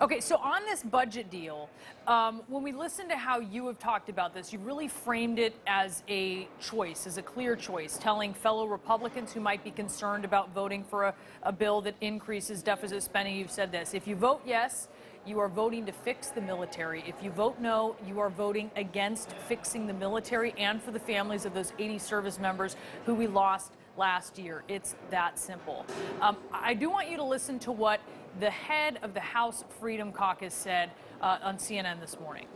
Okay, so on this budget deal, when we listen to how you have talked about this, you really framed it as a choice, as a clear choice, telling fellow Republicans who might be concerned about voting for a bill that increases deficit spending, you've said this: if you vote yes, you are voting to fix the military. If you vote no, you are voting against fixing the military and for the families of those 80 service members who we lost last year. It's that simple. I do want you to listen to what the head of the House Freedom Caucus said on CNN this morning.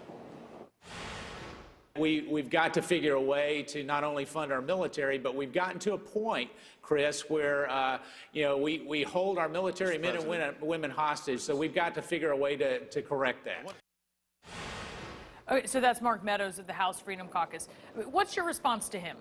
We've got to figure a way to not only fund our military, but we've gotten to a point, Chris, where we hold our military men and women hostage. So we've got to figure a way to correct that. Okay, so that's Mark Meadows of the House Freedom Caucus. What's your response to him?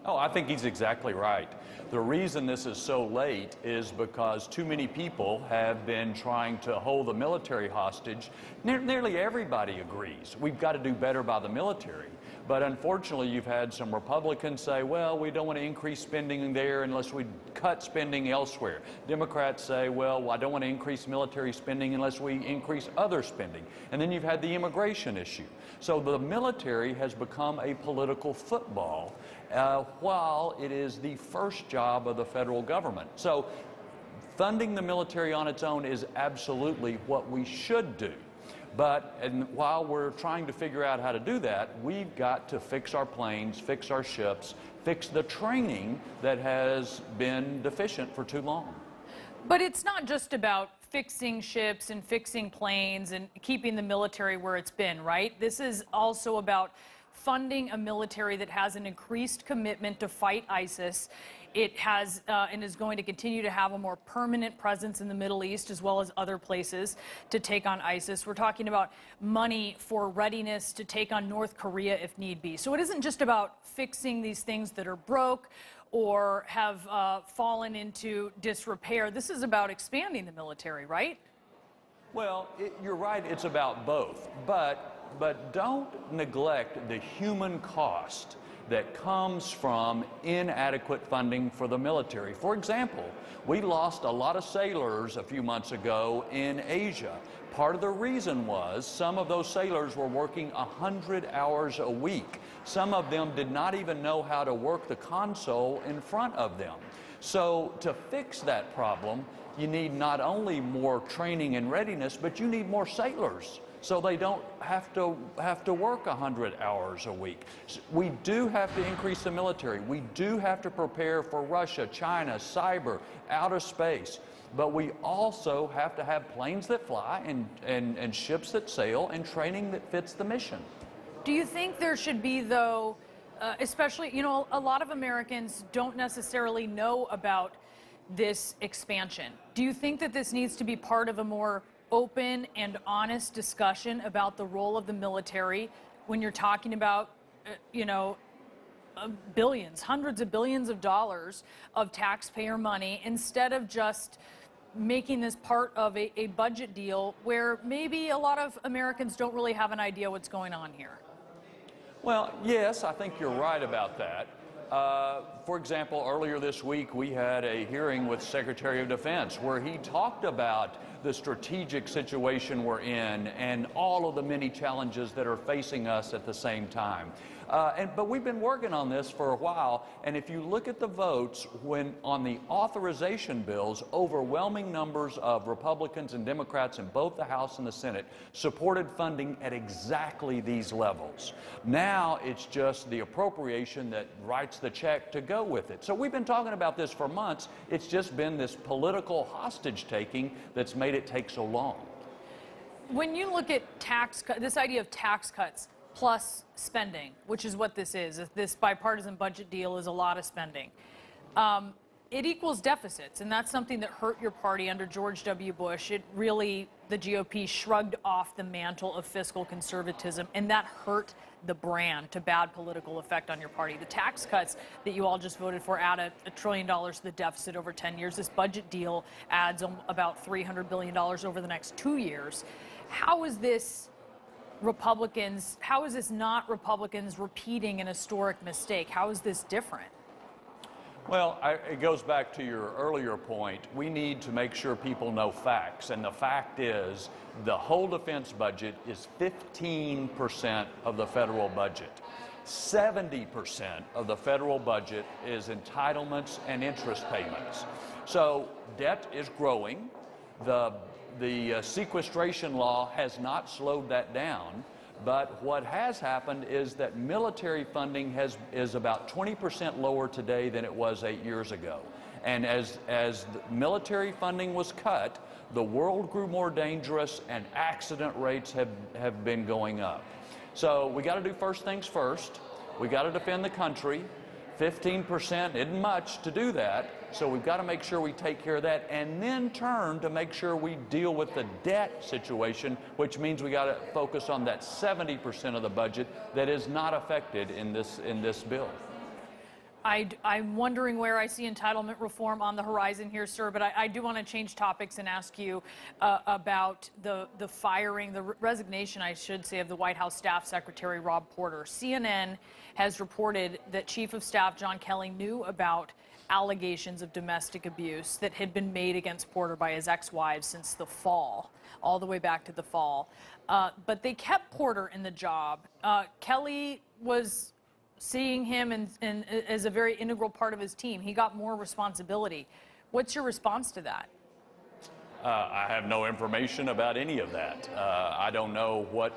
Oh, I think he's exactly right. The reason this is so late is because too many people have been trying to hold the military hostage. Nearly everybody agrees we've got to do better by the military. But unfortunately, you've had some Republicans say, well, we don't want to increase spending there unless we cut spending elsewhere. Democrats say, well, I don't want to increase military spending unless we increase other spending. And then you've had the immigration issue. So the military has become a political football while it is the first job of the federal government. So funding the military on its own is absolutely what we should do. But while we're trying to figure out how to do that, we've got to fix our planes, fix our ships, fix the training that has been deficient for too long. But it's not just about fixing ships and fixing planes and keeping the military where it's been, right? This is also about funding a military that has an increased commitment to fight ISIS. It has and is going to continue to have a more permanent presence in the Middle East as well as other places to take on ISIS. We're talking about money for readiness to take on North Korea if need be. So it isn't just about fixing these things that are broke or have fallen into disrepair. This is about expanding the military, right? Well, you're right, it's about both. But don't neglect the human cost that comes from inadequate funding for the military. For example, we lost a lot of sailors a few months ago in Asia. Part of the reason was some of those sailors were working 100 hours a week. Some of them did not even know how to work the console in front of them. So to fix that problem, you need not only more training and readiness, but you need more sailors, so they don't have to work 100 hours a week. We do have to increase the military. We do have to prepare for Russia, China, cyber, outer space. But we also have to have planes that fly and ships that sail and training that fits the mission. Do you think there should be, though, especially, you know, a lot of Americans don't necessarily know about this expansion. Do you think that this needs to be part of a more open and honest discussion about the role of the military when you're talking about, billions, hundreds of billions of dollars of taxpayer money, instead of just making this part of a budget deal where maybe a lot of Americans don't really have an idea what's going on here? Well, yes, I think you're right about that. For example, earlier this week, we had a hearing with Secretary of Defense where he talked about the strategic situation we're in and all of the many challenges that are facing us at the same time. But we've been working on this for a while, and if you look at the votes on the authorization bills, overwhelming numbers of Republicans and Democrats in both the House and the Senate supported funding at exactly these levels. Now it's just the appropriation that writes the check to go with it. So we've been talking about this for months. It's just been this political hostage-taking that's made it take so long. When you look at this idea of tax cuts plus spending, which is what this is, this bipartisan budget deal is a lot of spending, it equals deficits, and that's something that hurt your party under George W. Bush. The GOP shrugged off the mantle of fiscal conservatism, and that hurt the brand to bad political effect on your party. The tax cuts that you all just voted for add $1 trillion to the deficit over 10 years. This budget deal adds about $300 billion over the next 2 years. How is this not Republicans repeating an historic mistake? How is this different? Well, it goes back to your earlier point. We need to make sure people know facts, and the fact is the whole defense budget is 15% of the federal budget. 70% of the federal budget is entitlements and interest payments. So debt is growing. The sequestration law has not slowed that down. But what has happened is that military funding is about 20% lower today than it was 8 years ago. And as the military funding was cut, the world grew more dangerous and accident rates have been going up. So we got to do first things first. We got to defend the country. 15% isn't much to do that. So we've got to make sure we take care of that and then turn to make sure we deal with the debt situation, which means we got to focus on that 70% of the budget that is not affected in this bill. I'm wondering where I see entitlement reform on the horizon here, sir, but I do want to change topics and ask you about the resignation, I should say, of the White House Staff Secretary Rob Porter. CNN has reported that Chief of Staff John Kelly knew about allegations of domestic abuse that had been made against Porter by his ex-wives since the fall, all the way back to the fall. But they kept Porter in the job. Kelly was seeing him as a very integral part of his team. He got more responsibility. What's your response to that? I have no information about any of that. I don't know what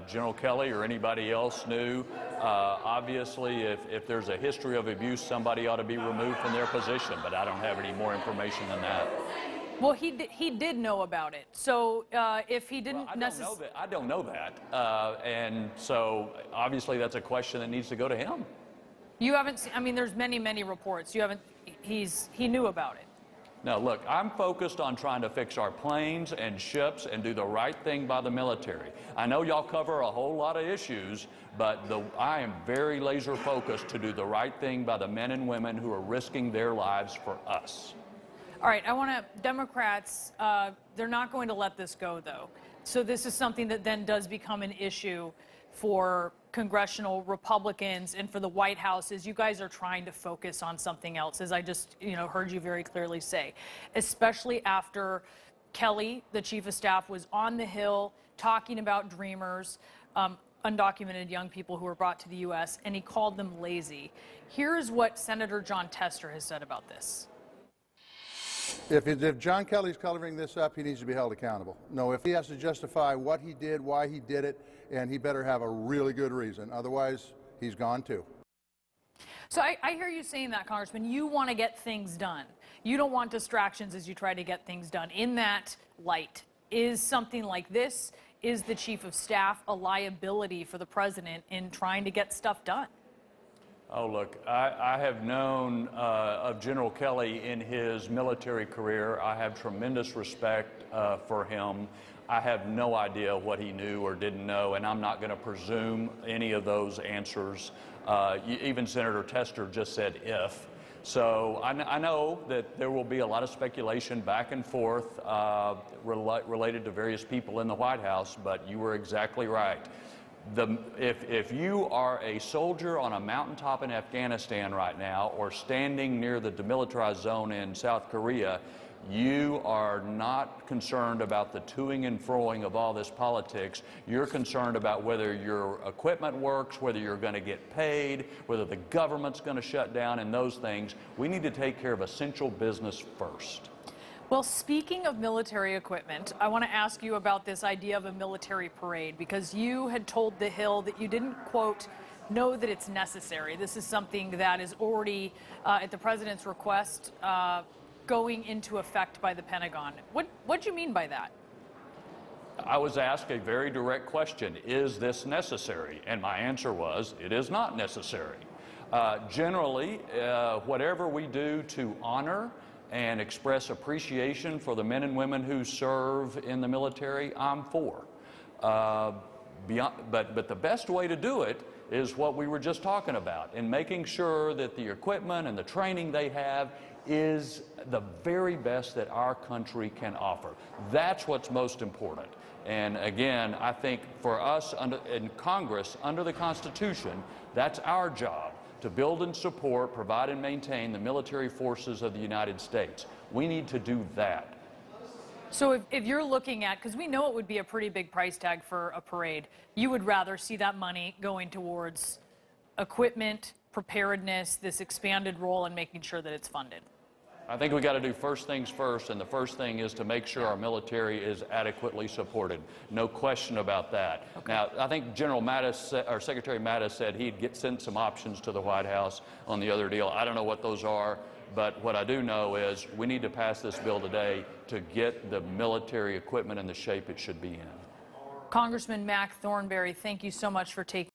General Kelly or anybody else knew. Obviously, if there's a history of abuse, somebody ought to be removed from their position, but I don't have any more information than that. Well, he did know about it. So if he didn't necessarily... I don't know that. And so obviously that's a question that needs to go to him. You haven't seen, I mean, there's many reports. You haven't, he knew about it. No, look, I'm focused on trying to fix our planes and ships and do the right thing by the military. I know y'all cover a whole lot of issues, but I am very laser focused to do the right thing by the men and women who are risking their lives for us. All right, Democrats, they're not going to let this go, though. So this is something that then does become an issue for congressional Republicans and for the White House, as you guys are trying to focus on something else, as I just heard you very clearly say, especially after Kelly, the Chief of Staff, was on the Hill talking about Dreamers, undocumented young people who were brought to the U.S., and he called them lazy. Here's what Senator John Tester has said about this. If John Kelly's covering this up, he needs to be held accountable. No, if he has to justify what he did, why he did it, and he better have a really good reason. Otherwise, he's gone too. So I hear you saying that, Congressman. You want to get things done. You don't want distractions as you try to get things done. In that light, is something like this, is the Chief of Staff a liability for the President in trying to get stuff done? Oh, look, I have known of General Kelly in his military career. I have tremendous respect for him. I have no idea what he knew or didn't know, and I'm not going to presume any of those answers. Even Senator Tester just said if. So I know that there will be a lot of speculation back and forth related to various people in the White House, but you were exactly right. If you are a soldier on a mountaintop in Afghanistan right now or standing near the demilitarized zone in South Korea, you are not concerned about the toing and froing of all this politics. You're concerned about whether your equipment works, whether you're going to get paid, whether the government's going to shut down, and those things. We need to take care of essential business first. Well, speaking of military equipment, I want to ask you about this idea of a military parade, because you had told The Hill that you didn't, quote, know that it's necessary. This is something that is already, at the President's request, going into effect by the Pentagon. What do you mean by that? I was asked a very direct question, is this necessary? And my answer was, it is not necessary. Generally, whatever we do to honor and express appreciation for the men and women who serve in the military, I'm for. But the best way to do it is what we were just talking about, in making sure that the equipment and the training they have is the very best that our country can offer. That's what's most important. And again, I think for us in Congress, under the Constitution, that's our job to build and support, provide and maintain the military forces of the United States. We need to do that. So if you're looking at, because we know it would be a pretty big price tag for a parade, you would rather see that money going towards equipment, preparedness, this expanded role, and making sure that it's funded. I think we got to do first things first, and the first thing is to make sure our military is adequately supported. No question about that. Okay. Now, I think General Mattis, or Secretary Mattis said he'd send some options to the White House on the other deal. I don't know what those are, but what I do know is we need to pass this bill today to get the military equipment in the shape it should be in. Congressman Mac Thornberry, thank you so much for taking